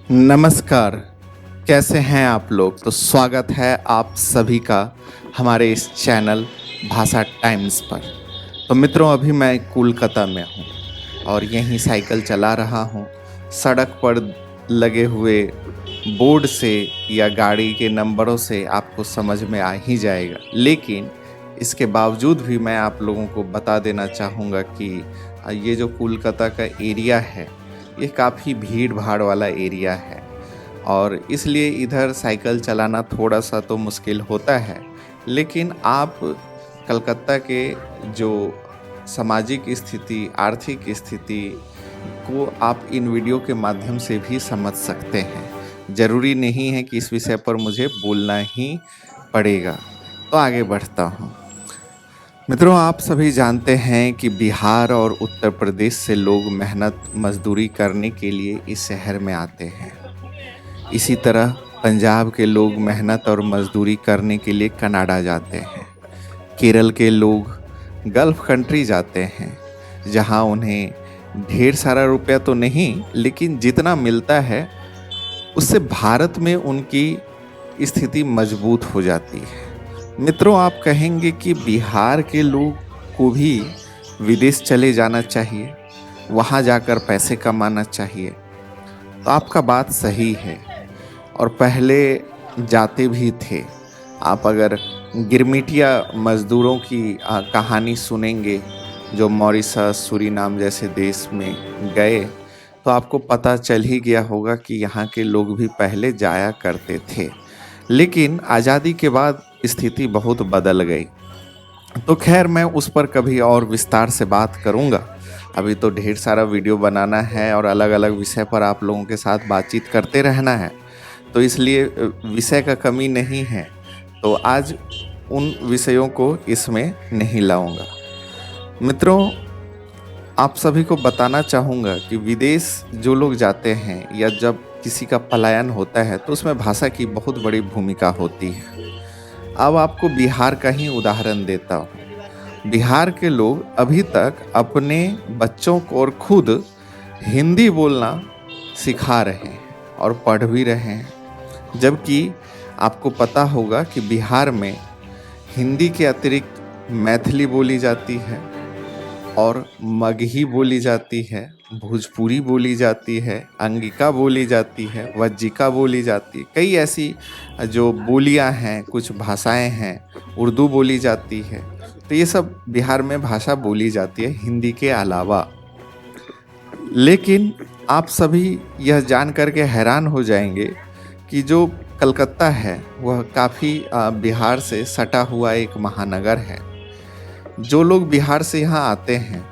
नमस्कार। कैसे हैं आप लोग? तो स्वागत है आप सभी का हमारे इस चैनल भाषा टाइम्स पर। तो मित्रों, अभी मैं कोलकाता में हूँ और यहीं साइकिल चला रहा हूँ। सड़क पर लगे हुए बोर्ड से या गाड़ी के नंबरों से आपको समझ में आ ही जाएगा, लेकिन इसके बावजूद भी मैं आप लोगों को बता देना चाहूँगा कि ये जो कोलकाता का एरिया है, ये काफ़ी भीड़ भाड़ वाला एरिया है और इसलिए इधर साइकिल चलाना थोड़ा सा तो मुश्किल होता है। लेकिन आप कलकत्ता के जो सामाजिक स्थिति, आर्थिक स्थिति को आप इन वीडियो के माध्यम से भी समझ सकते हैं। ज़रूरी नहीं है कि इस विषय पर मुझे बोलना ही पड़ेगा। तो आगे बढ़ता हूँ। मित्रों, आप सभी जानते हैं कि बिहार और उत्तर प्रदेश से लोग मेहनत मजदूरी करने के लिए इस शहर में आते हैं। इसी तरह पंजाब के लोग मेहनत और मजदूरी करने के लिए कनाडा जाते हैं। केरल के लोग गल्फ कंट्री जाते हैं, जहां उन्हें ढेर सारा रुपया तो नहीं, लेकिन जितना मिलता है उससे भारत में उनकी स्थिति मजबूत हो जाती है। मित्रों, आप कहेंगे कि बिहार के लोग को भी विदेश चले जाना चाहिए, वहाँ जाकर पैसे कमाना चाहिए। तो आपका बात सही है और पहले जाते भी थे। आप अगर गिरमिटिया मज़दूरों की कहानी सुनेंगे जो मॉरिशस, सूरीनाम जैसे देश में गए, तो आपको पता चल ही गया होगा कि यहाँ के लोग भी पहले जाया करते थे। लेकिन आज़ादी के बाद स्थिति बहुत बदल गई। तो खैर, मैं उस पर कभी और विस्तार से बात करूंगा। अभी तो ढेर सारा वीडियो बनाना है और अलग अलग विषय पर आप लोगों के साथ बातचीत करते रहना है, तो इसलिए विषय का कमी नहीं है। तो आज उन विषयों को इसमें नहीं लाऊंगा। मित्रों, आप सभी को बताना चाहूँगा कि विदेश जो लोग जाते हैं या जब किसी का पलायन होता है तो उसमें भाषा की बहुत बड़ी भूमिका होती है। अब आपको बिहार का ही उदाहरण देता हूँ। बिहार के लोग अभी तक अपने बच्चों को और खुद हिंदी बोलना सिखा रहे हैं और पढ़ भी रहे हैं, जबकि आपको पता होगा कि बिहार में हिंदी के अतिरिक्त मैथिली बोली जाती है और मगही बोली जाती है, भोजपुरी बोली जाती है, अंगिका बोली जाती है, वज्जिका बोली जाती है। कई ऐसी जो बोलियां हैं, कुछ भाषाएं हैं, उर्दू बोली जाती है। तो ये सब बिहार में भाषा बोली जाती है हिंदी के अलावा। लेकिन आप सभी यह जान करके हैरान हो जाएंगे कि जो कलकत्ता है वह काफ़ी बिहार से सटा हुआ एक महानगर है। जो लोग बिहार से यहाँ आते हैं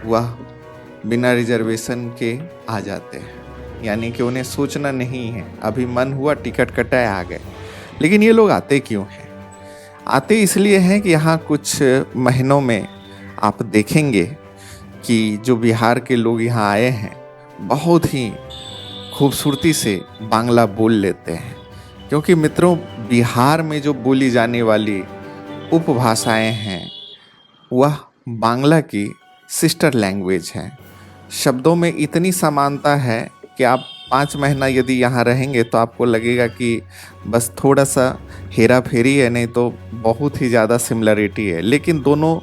वह बिना रिजर्वेशन के आ जाते हैं, यानी कि उन्हें सोचना नहीं है, अभी मन हुआ टिकट कटाए आ गए। लेकिन ये लोग आते क्यों हैं? आते इसलिए हैं कि यहाँ कुछ महीनों में आप देखेंगे कि जो बिहार के लोग यहाँ आए हैं बहुत ही खूबसूरती से बांग्ला बोल लेते हैं, क्योंकि मित्रों, बिहार में जो बोली जाने वाली उपभाषाएं हैं वह बांग्ला की सिस्टर लैंग्वेज है। शब्दों में इतनी समानता है कि आप 5 महीना यदि यहाँ रहेंगे तो आपको लगेगा कि बस थोड़ा सा हेरा फेरी है, नहीं तो बहुत ही ज़्यादा सिमिलरिटी है। लेकिन दोनों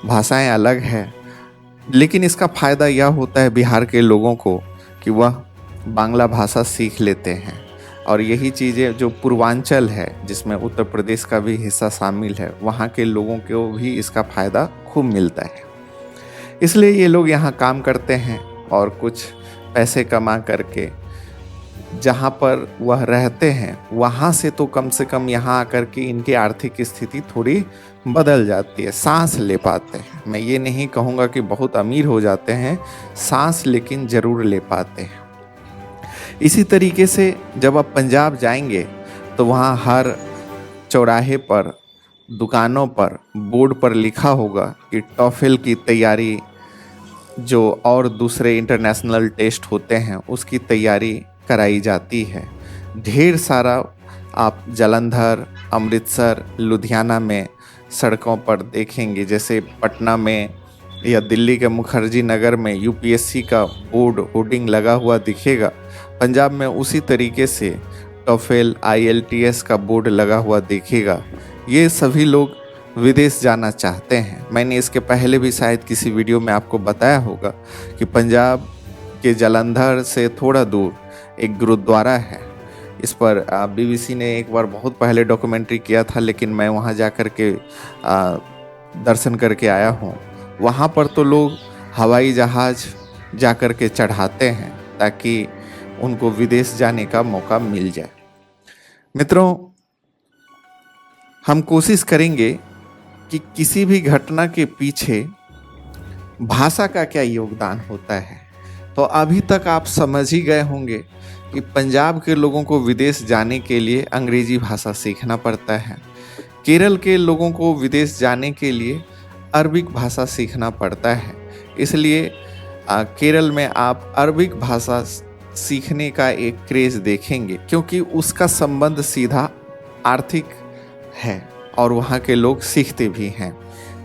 भाषाएं अलग हैं। लेकिन इसका फ़ायदा यह होता है बिहार के लोगों को कि वह बांग्ला भाषा सीख लेते हैं, और यही चीज़ें जो पूर्वांचल है जिसमें उत्तर प्रदेश का भी हिस्सा शामिल है, वहाँ के लोगों को भी इसका फ़ायदा खूब मिलता है। इसलिए ये लोग यहाँ काम करते हैं और कुछ पैसे कमा करके जहाँ पर वह रहते हैं वहाँ से तो कम से कम यहाँ आकर के इनकी आर्थिक स्थिति थोड़ी बदल जाती है, सांस ले पाते हैं। मैं ये नहीं कहूँगा कि बहुत अमीर हो जाते हैं, सांस लेकिन ज़रूर ले पाते हैं। इसी तरीके से जब आप पंजाब जाएंगे तो वहाँ हर चौराहे पर, दुकानों पर, बोर्ड पर लिखा होगा कि टॉफल की तैयारी, जो और दूसरे इंटरनेशनल टेस्ट होते हैं, उसकी तैयारी कराई जाती है। ढेर सारा आप जालंधर, अमृतसर, लुधियाना में सड़कों पर देखेंगे। जैसे पटना में या दिल्ली के मुखर्जी नगर में यूपीएससी का बोर्ड होर्डिंग लगा हुआ दिखेगा, पंजाब में उसी तरीके से टॉफेल आईएलटीएस का बोर्ड लगा हुआ दिखेगा। ये सभी लोग विदेश जाना चाहते हैं। मैंने इसके पहले भी शायद किसी वीडियो में आपको बताया होगा कि पंजाब के जालंधर से थोड़ा दूर एक गुरुद्वारा है। इस पर बीबीसी ने एक बार बहुत पहले डॉक्यूमेंट्री किया था, लेकिन मैं वहाँ जा कर के दर्शन करके आया हूँ। वहाँ पर तो लोग हवाई जहाज़ जा कर के चढ़ाते हैं ताकि उनको विदेश जाने का मौका मिल जाए। मित्रों, हम कोशिश करेंगे कि किसी भी घटना के पीछे भाषा का क्या योगदान होता है। तो अभी तक आप समझ ही गए होंगे कि पंजाब के लोगों को विदेश जाने के लिए अंग्रेजी भाषा सीखना पड़ता है। केरल के लोगों को विदेश जाने के लिए अरबिक भाषा सीखना पड़ता है। इसलिए केरल में आप अरबिक भाषा सीखने का एक क्रेज़ देखेंगे, क्योंकि उसका संबंध सीधा आर्थिक है और वहाँ के लोग सीखते भी हैं।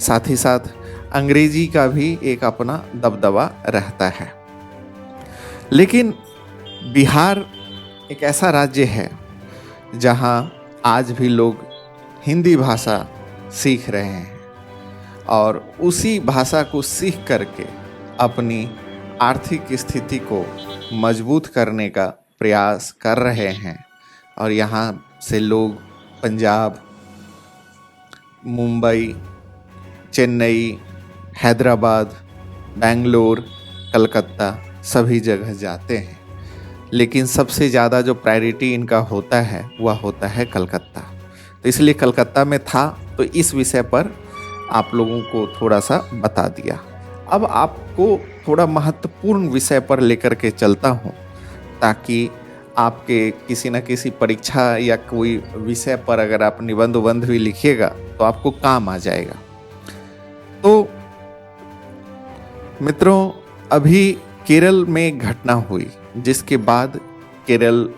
साथ ही साथ अंग्रेजी का भी एक अपना दबदबा रहता है। लेकिन बिहार एक ऐसा राज्य है जहाँ आज भी लोग हिंदी भाषा सीख रहे हैं और उसी भाषा को सीख करके अपनी आर्थिक स्थिति को मजबूत करने का प्रयास कर रहे हैं। और यहाँ से लोग पंजाब, मुंबई, चेन्नई, हैदराबाद, बेंगलोर, कलकत्ता सभी जगह जाते हैं। लेकिन सबसे ज़्यादा जो प्रायोरिटी इनका होता है वह होता है कलकत्ता। तो इसलिए कलकत्ता में था, तो इस विषय पर आप लोगों को थोड़ा सा बता दिया। अब आपको थोड़ा महत्वपूर्ण विषय पर लेकर के चलता हूँ, ताकि आपके किसी न किसी परीक्षा या कोई विषय पर अगर आप निबंध भी लिखिएगा तो आपको काम आ जाएगा। तो मित्रों, अभी केरल में एक घटना हुई जिसके बाद केरल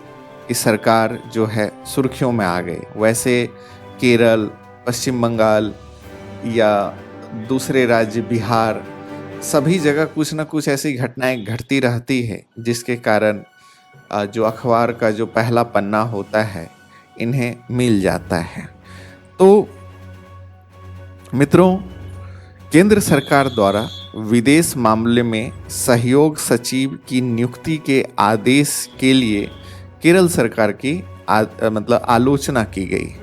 की सरकार जो है सुर्खियों में आ गई। वैसे केरल, पश्चिम बंगाल या दूसरे राज्य बिहार, सभी जगह कुछ न कुछ ऐसी घटनाएं घटती रहती है जिसके कारण जो अखबार का जो पहला पन्ना होता है इन्हें मिल जाता है। तो मित्रों, केंद्र सरकार द्वारा विदेश मामले में सहयोग सचिव की नियुक्ति के आदेश के लिए केरल सरकार की आलोचना की गई।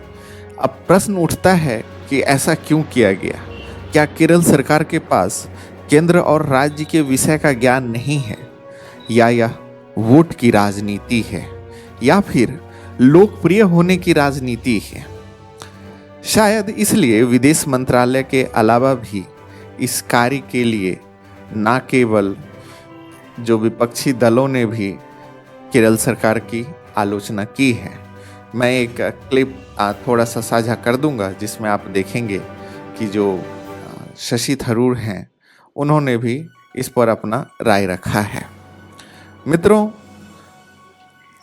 अब प्रश्न उठता है कि ऐसा क्यों किया गया? क्या केरल सरकार के पास केंद्र और राज्य के विषय का ज्ञान नहीं है, या यह वोट की राजनीति है, या फिर लोकप्रिय होने की राजनीति है? शायद इसलिए विदेश मंत्रालय के अलावा भी इस कार्य के लिए न केवल जो विपक्षी दलों ने भी केरल सरकार की आलोचना की है। मैं एक क्लिप थोड़ा सा साझा कर दूंगा जिसमें आप देखेंगे कि जो शशि थरूर हैं उन्होंने भी इस पर अपना राय रखा है। मित्रों,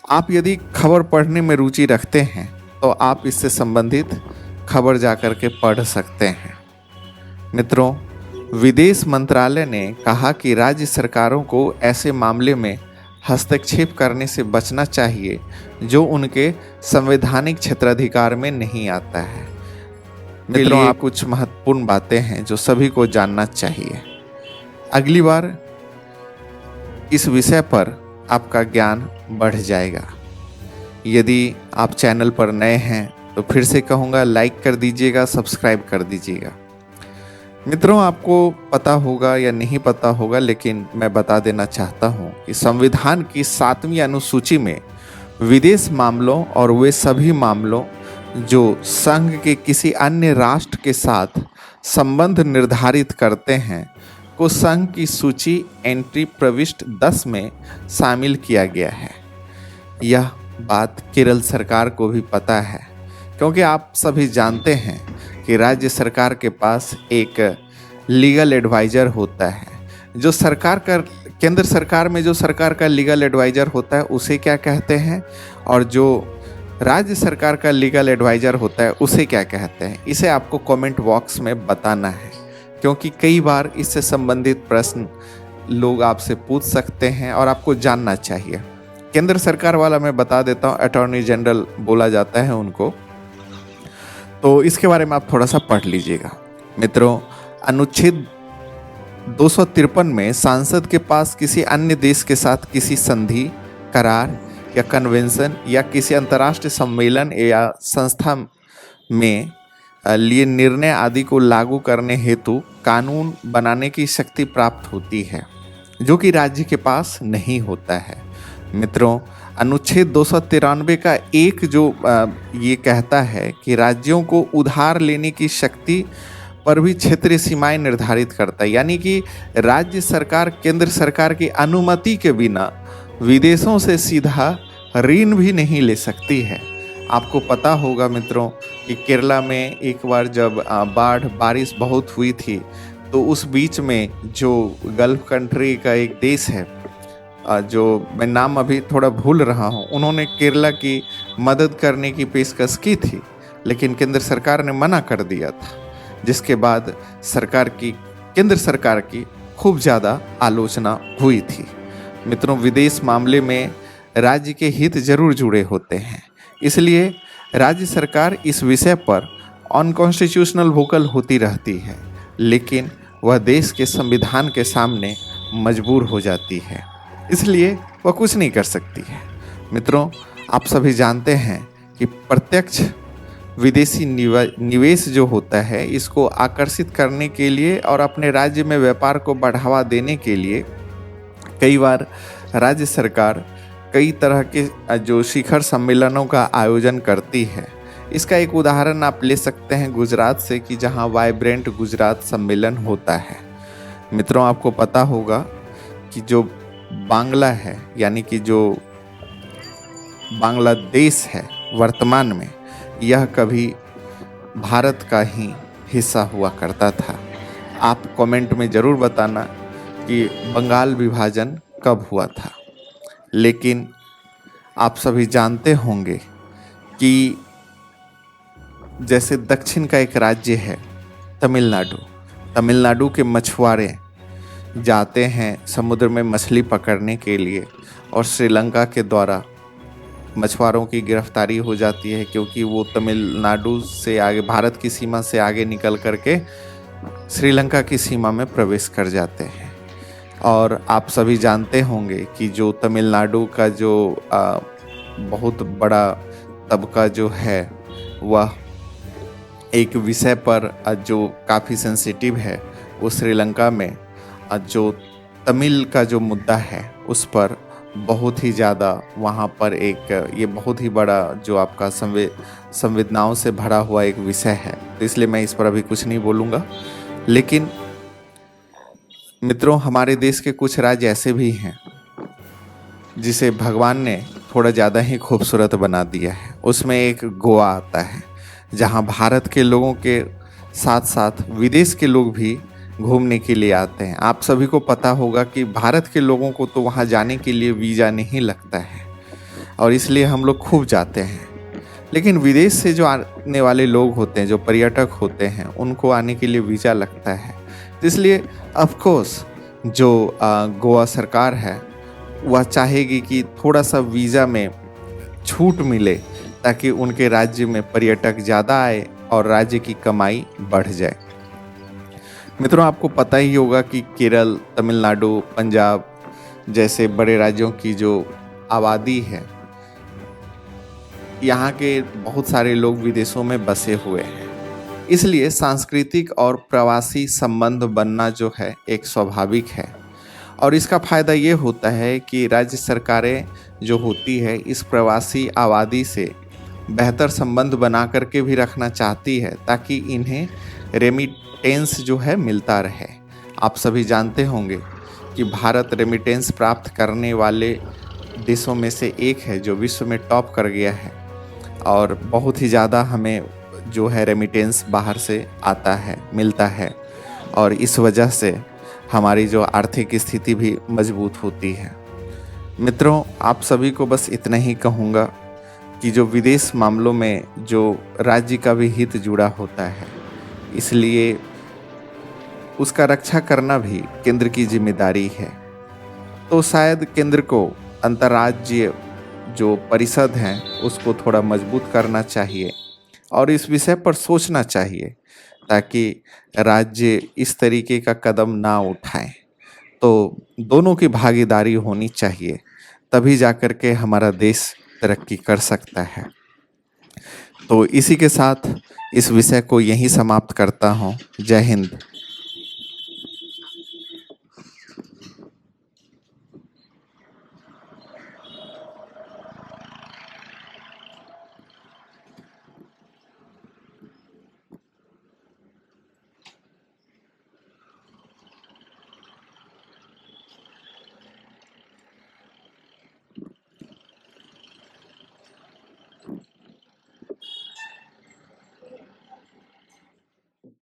आप यदि खबर पढ़ने में रुचि रखते हैं तो आप इससे संबंधित खबर जाकर के पढ़ सकते हैं। मित्रों, विदेश मंत्रालय ने कहा कि राज्य सरकारों को ऐसे मामले में हस्तक्षेप करने से बचना चाहिए जो उनके संवैधानिक क्षेत्राधिकार में नहीं आता है। मित्रों, आप कुछ महत्वपूर्ण बातें हैं जो सभी को जानना चाहिए। अगली बार इस विषय पर आपका ज्ञान बढ़ जाएगा। यदि आप चैनल पर नए हैं तो फिर से कहूँगा, लाइक कर दीजिएगा, सब्सक्राइब कर दीजिएगा। मित्रों, आपको पता होगा या नहीं पता होगा, लेकिन मैं बता देना चाहता हूँ कि संविधान की 7वीं अनुसूची में विदेश मामलों और वे सभी मामलों जो संघ के किसी अन्य राष्ट्र के साथ संबंध निर्धारित करते हैं को संघ की सूची एंट्री प्रविष्ट 10 में शामिल किया गया है। यह बात केरल सरकार को भी पता है, क्योंकि आप सभी जानते हैं कि राज्य सरकार के पास एक लीगल एडवाइज़र होता है। जो सरकार का केंद्र सरकार में जो सरकार का लीगल एडवाइज़र होता है उसे क्या कहते हैं, और जो राज्य सरकार का लीगल एडवाइज़र होता है उसे क्या कहते हैं? इसे आपको कमेंट बॉक्स में बताना है, क्योंकि कई बार इससे संबंधित प्रश्न लोग आपसे पूछ सकते हैं और आपको जानना चाहिए। केंद्र सरकार वाला मैं बता देता हूँ, अटॉर्नी जनरल बोला जाता है उनको, तो इसके बारे में आप थोड़ा सा पढ़ लीजिएगा। मित्रों, अनुच्छेद 253 में सांसद के पास किसी अन्य देश के साथ किसी संधि, करार या कन्वेंशन या किसी अंतर्राष्ट्रीय सम्मेलन या संस्था में लिए निर्णय आदि को लागू करने हेतु कानून बनाने की शक्ति प्राप्त होती है, जो कि राज्य के पास नहीं होता है। मित्रों, अनुच्छेद 293 का एक जो ये कहता है कि राज्यों को उधार लेने की शक्ति पर भी क्षेत्रीय सीमाएं निर्धारित करता है, यानी कि राज्य सरकार केंद्र सरकार की अनुमति के बिना विदेशों से सीधा ऋण भी नहीं ले सकती है। आपको पता होगा मित्रों कि केरला में एक बार जब बारिश बहुत हुई थी, तो उस बीच में जो गल्फ कंट्री का एक देश है, जो मैं नाम अभी थोड़ा भूल रहा हूँ, उन्होंने केरला की मदद करने की पेशकश की थी, लेकिन केंद्र सरकार ने मना कर दिया था, जिसके बाद केंद्र सरकार की खूब ज़्यादा आलोचना हुई थी। मित्रों, विदेश मामले में राज्य के हित जरूर जुड़े होते हैं, इसलिए राज्य सरकार इस विषय पर अनकॉन्स्टिट्यूशनल वोकल होती रहती है, लेकिन वह देश के संविधान के सामने मजबूर हो जाती है, इसलिए वह कुछ नहीं कर सकती है। मित्रों, आप सभी जानते हैं कि प्रत्यक्ष विदेशी निवेश जो होता है, इसको आकर्षित करने के लिए और अपने राज्य में व्यापार को बढ़ावा देने के लिए कई बार राज्य सरकार कई तरह के जो शिखर सम्मेलनों का आयोजन करती है। इसका एक उदाहरण आप ले सकते हैं गुजरात से, कि जहां वाइब्रेंट गुजरात सम्मेलन होता है। मित्रों, आपको पता होगा कि जो बांग्ला है, यानी कि जो बांग्लादेश है वर्तमान में, यह कभी भारत का ही हिस्सा हुआ करता था। आप कमेंट में ज़रूर बताना कि बंगाल विभाजन कब हुआ था। लेकिन आप सभी जानते होंगे कि जैसे दक्षिण का एक राज्य है तमिलनाडु के मछुआरे जाते हैं समुद्र में मछली पकड़ने के लिए, और श्रीलंका के द्वारा मछुआरों की गिरफ्तारी हो जाती है, क्योंकि वो तमिलनाडु से आगे, भारत की सीमा से आगे निकल करके श्रीलंका की सीमा में प्रवेश कर जाते हैं। और आप सभी जानते होंगे कि जो तमिलनाडु का जो बहुत बड़ा तबका जो है, वह एक विषय पर जो काफ़ी सेंसिटिव है, वो श्रीलंका में जो तमिल का जो मुद्दा है उस पर बहुत ही ज़्यादा वहाँ पर एक ये बहुत ही बड़ा जो आपका संवेदनाओं से भरा हुआ एक विषय है, तो इसलिए मैं इस पर अभी कुछ नहीं बोलूँगा। लेकिन मित्रों, हमारे देश के कुछ राज्य ऐसे भी हैं जिसे भगवान ने थोड़ा ज़्यादा ही खूबसूरत बना दिया है। उसमें एक गोवा आता है, जहाँ भारत के लोगों के साथ साथ विदेश के लोग भी घूमने के लिए आते हैं। आप सभी को पता होगा कि भारत के लोगों को तो वहाँ जाने के लिए वीज़ा नहीं लगता है, और इसलिए हम लोग खूब जाते हैं। लेकिन विदेश से जो आने वाले लोग होते हैं, जो पर्यटक होते हैं, उनको आने के लिए वीज़ा लगता है। तो इसलिए ऑफ कोर्स जो गोवा सरकार है, वह चाहेगी कि थोड़ा सा वीज़ा में छूट मिले, ताकि उनके राज्य में पर्यटक ज़्यादा आए और राज्य की कमाई बढ़ जाए। मित्रों, आपको पता ही होगा कि केरल, तमिलनाडु, पंजाब जैसे बड़े राज्यों की जो आबादी है, यहाँ के बहुत सारे लोग विदेशों में बसे हुए हैं, इसलिए सांस्कृतिक और प्रवासी संबंध बनना जो है एक स्वाभाविक है। और इसका फ़ायदा ये होता है कि राज्य सरकारें जो होती है, इस प्रवासी आबादी से बेहतर संबंध बना करके भी रखना चाहती है, ताकि इन्हें रेमिटेंस जो है मिलता रहे। आप सभी जानते होंगे कि भारत रेमिटेंस प्राप्त करने वाले देशों में से एक है, जो विश्व में टॉप कर गया है, और बहुत ही ज़्यादा हमें जो है रेमिटेंस बाहर से आता है, मिलता है, और इस वजह से हमारी जो आर्थिक स्थिति भी मजबूत होती है। मित्रों, आप सभी को बस इतना ही कहूँगा कि जो विदेश मामलों में जो राज्य का भी हित जुड़ा होता है, इसलिए उसका रक्षा करना भी केंद्र की जिम्मेदारी है। तो शायद केंद्र को अंतर्राज्यीय जो परिषद हैं उसको थोड़ा मजबूत करना चाहिए और इस विषय पर सोचना चाहिए, ताकि राज्य इस तरीके का कदम ना उठाएं। तो दोनों की भागीदारी होनी चाहिए, तभी जाकर के हमारा देश तरक्की कर सकता है। तो इसी के साथ इस विषय को यहीं समाप्त करता हूँ। जय हिंद।